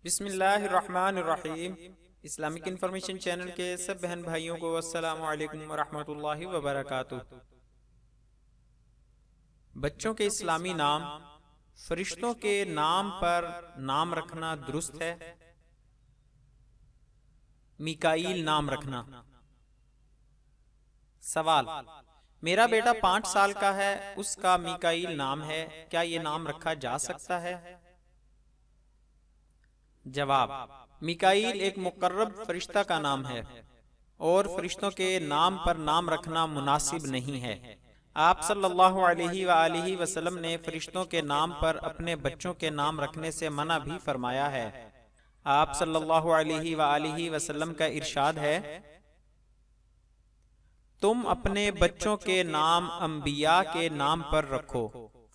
बिस्मिल्लाहिर्रहमानिर्रहीम। Islamic information channel के सब बहन भाइयों को अस्सलामु अलैकुम वरहमतुल्लाहि वबरकातुहू। बच्चों के इस्लामी नाम, फरिश्तों के नाम पर नाम रखना दुरुस्त है? मीकाईल नाम रखना। सवाल, मेरा बेटा 5 साल का है, उसका मीकाईल नाम है, क्या ये नाम रखा जा सकता है? जवाब, मीकाईल एक मुकर्रब फरिश्ता का नाम है और फरिश्तों के नाम पर नाम रखना मुनासिब नहीं है। आप सल्लल्लाहु अलैहि वसल्लम ने फरिश्तों के नाम पर अपने बच्चों के नाम रखने से मना भी फरमाया है। आप सल्लल्लाहु अलैहि वसल्लम का इरशाद है, तुम अपने बच्चों के नाम अंबिया के नाम पर रखो,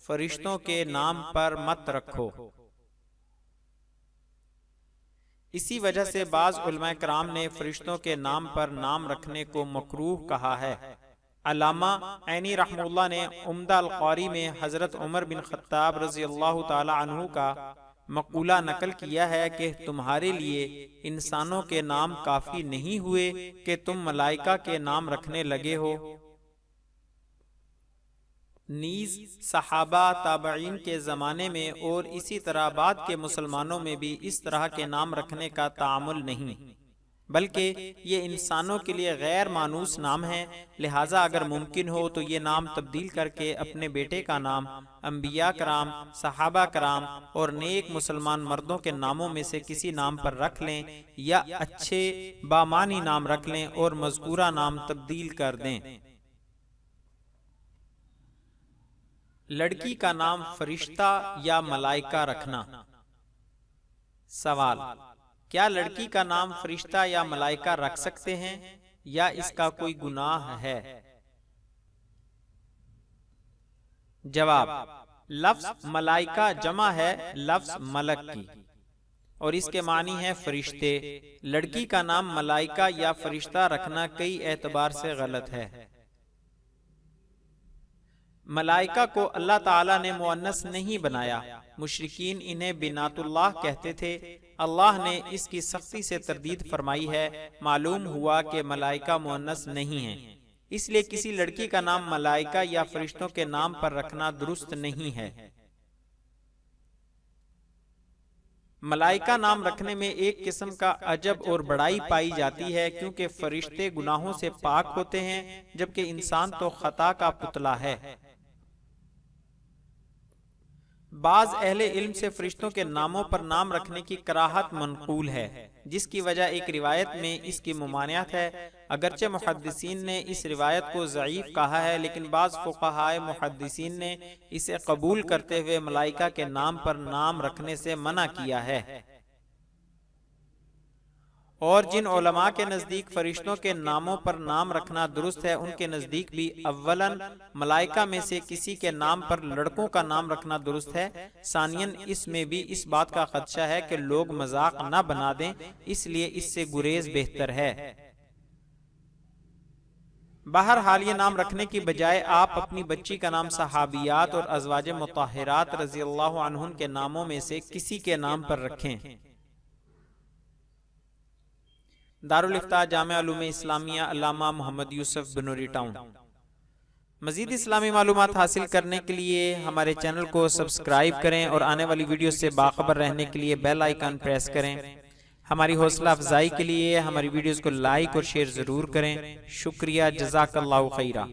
फरिश्तों के नाम पर मत रखो। इसी वजह से बाज़ उलमा कराम ने फरिश्तों के नाम पर नाम रखने को मकरूह कहा है। अल्लामा ऐनी रहमतुल्लाह ने उम्दा अल क़ारी में हज़रत उमर बिन ख़त्ताब रज़ियल्लाहु ताला अन्हु का मक़ूला नकल किया है कि तुम्हारे लिए इंसानों के नाम काफ़ी नहीं हुए कि तुम मलाइका के नाम रखने लगे हो। नीज सहाबा ताबईन के ज़माने में और इसी तरह बाद के मुसलमानों में भी इस तरह के नाम रखने का तामुल नहीं, बल्कि ये इंसानों के लिए गैर मानूस नाम है। लिहाजा अगर मुमकिन हो तो ये नाम तब्दील करके अपने बेटे का नाम अंबिया कराम, सहाबा कराम और नेक मुसलमान मर्दों के नामों में से किसी नाम पर रख लें या अच्छे बामानी नाम रख लें और मज़कूरा नाम तब्दील कर दें। लड़की का नाम फरिश्ता या मलाइका रखना। सवाल, क्या लड़की का नाम फरिश्ता या मलाइका रख सकते हैं या इसका कोई गुनाह है? जवाब, लफ्ज मलाइका जमा है लफ्ज मलक की और इसके मानी है फरिश्ते। लड़की का नाम मलाइका या फरिश्ता रखना कई एतबार से गलत है। मलाइका को अल्लाह ताला ने मुअन्नस नहीं बनाया। मुशरिकीन इन्हें बिनातुल्लाह कहते थे। अल्लाह ने इसकी सख्ती से तरदीद फरमाई है। मालूम हुआ कि मलाइका मुअन्नस नहीं है, इसलिए किसी लड़की का नाम मलाइका या फरिश्तों के नाम पर रखना दुरुस्त नहीं है। मलाइका नाम रखने में एक किस्म का अजब और बड़ाई पाई जाती है, क्योंकि फरिश्ते गुनाहों से पाक होते हैं जबकि इंसान तो खता का पुतला है। बाज अहले इल्म से फरिश्तों के नामों पर नाम रखने की कराहत मनकूल है, जिसकी वजह एक रिवायत में इसकी मुमानियत है। अगरचे मुहद्दिसीन ने इस रिवायत को ज़ईफ कहा है, लेकिन बाज़ फ़ुक़हाए मुहद्दिसीन ने इसे कबूल करते हुए मलाइका के नाम पर नाम रखने से मना किया है। और जिन उलमा के नज़दीक फरिश्तों के नामों पर नाम रखना दुरुस्त है, उनके नज़दीक भी अव्वलन मलाइका में से किसी के नाम पर लड़कों का नाम रखना दुरुस्त है। सानियन इसमें भी इस बात का खदशा है कि लोग मजाक न बना दें, इसलिए इससे गुरेज बेहतर है। बहरहाल ये नाम रखने की बजाय आप अपनी बच्ची का नाम सहाबियात और अज़वाज मुताहिरात रज़ियल्लाहु अन्हुन के नामों में से किसी के नाम पर रखें। दारुल इफ्ता जामिया उलूम इस्लामिया अल्लामा मोहम्मद यूसुफ बनूरी टाउन। मज़ीद इस्लामी मालूमात हासिल करने के लिए हमारे चैनल को सब्सक्राइब करें और आने वाली वीडियो से बाखबर रहने के लिए बेल आइकन प्रेस करें। हमारी हौसला अफजाई के लिए हमारी वीडियोस को लाइक और शेयर ज़रूर करें। शुक्रिया, जज़ाकल्लाहु खैरा।